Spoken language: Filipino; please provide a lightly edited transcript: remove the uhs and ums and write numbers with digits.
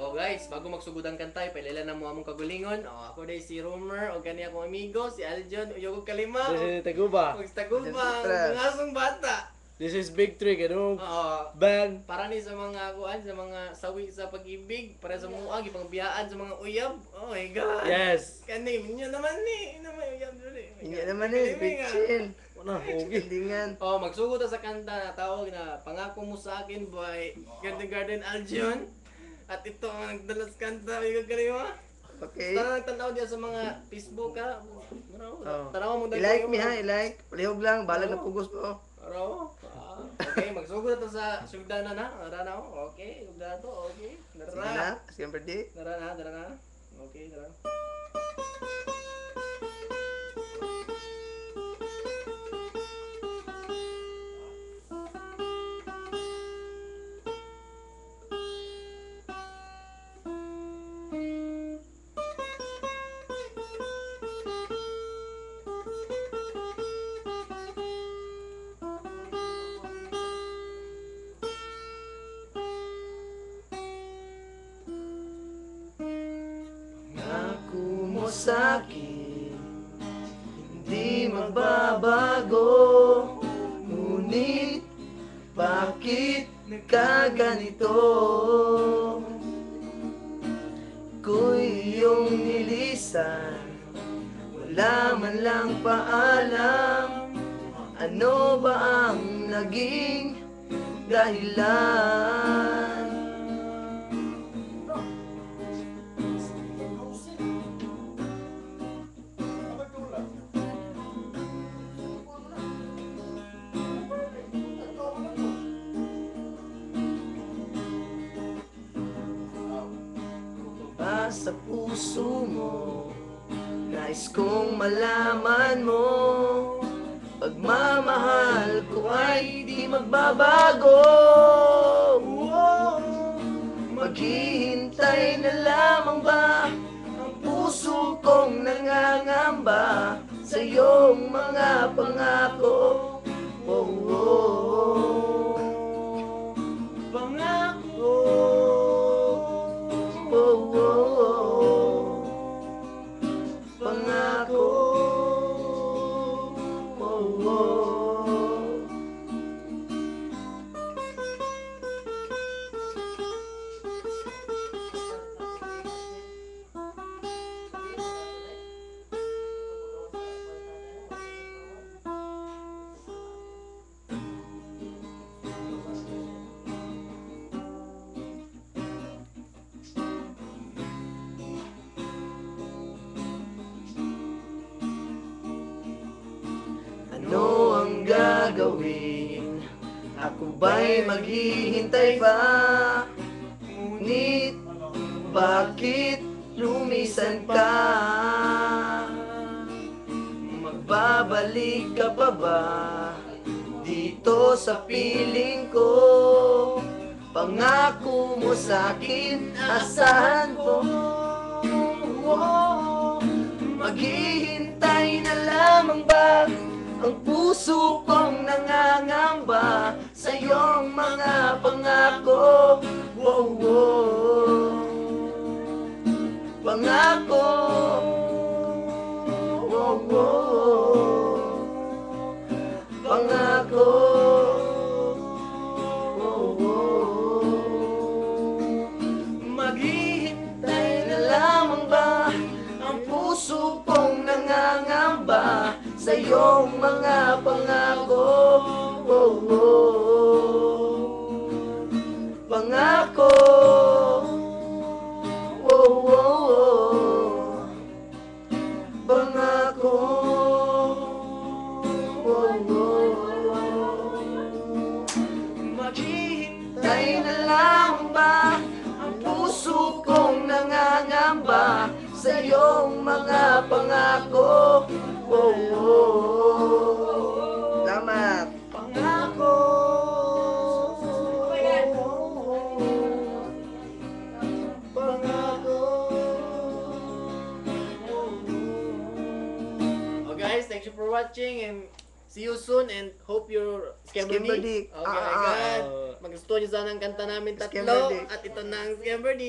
Oh guys, bago magsugod ang kantay, pailala na mo among kagulingon. Oh, ako day si Romer, o kani akong amigo, si Aljon, o yung kalima. This is Taguba. O si Tagubang, tungasong bata. This is Big Trick, ano? Oo. Band. Para ni sa mga kuan, sa mga sawi sa pag-ibig, para sa muag, ipangbiyaan sa mga uyab. Oh my God. Yes. Kani, niya naman ni, naman uyab dali. Hindi naman eh, bitchin. Wala, okay. Tindingan. Oh, magsugod ta sa kanta na tawag na Pangako Mo Sa Akin by Garden Aljon. At ito ang nagdalas kanta, yung kalima. Okay. Tara nagtanaw diya sa mga Facebook ha. Tanaw mo I-like me ha, i-like. Palihog lang, balag na pugos ko. Aro. Okay, magsugod ta sa sugdanan na. Tara na. Okay, sugdan to. Okay. Sige Tara. na, siyempre di. Tara na. Okay, tara. Pangako mo sa'kin, hindi magbabago. Ngunit, bakit nagkaganito? Ko'y iyong nilisan, wala man lang paalam. Ano ba ang naging dahilan? Sa puso mo, nais kong malaman mo, pagmamahal ko ay di magbabago. Maghihintay na lamang ba ang puso kong nangangamba sa iyong mga pangako? Pangako. Pangako. Ano ang gagawin? Ako ba'y maghihintay pa? Ngunit, bakit lumisan ka? Magbabalik ka pa ba dito sa piling ko? Pangako mo sa'kin, asahan ko. Maghihintay na lamang ba ang puso kong nangangamba sa iyong mga pangako? Pangako. Pangako. Maghihintay na lamang ba ang puso kong nangangamba sa iyong mga pangako? Pangako. Pangako. Maghihintay na lang ba ang puso kong nangangamba sa iyong mga pangako? Salamat. Pangako. Pangako. Oh guys, thank you for watching and see you soon and hope you're Scamber D. Scamber D. Okay, God. Magustuhan niyo sana ang kanta namin tatlo Scamber D. at ito na ang Scamber D.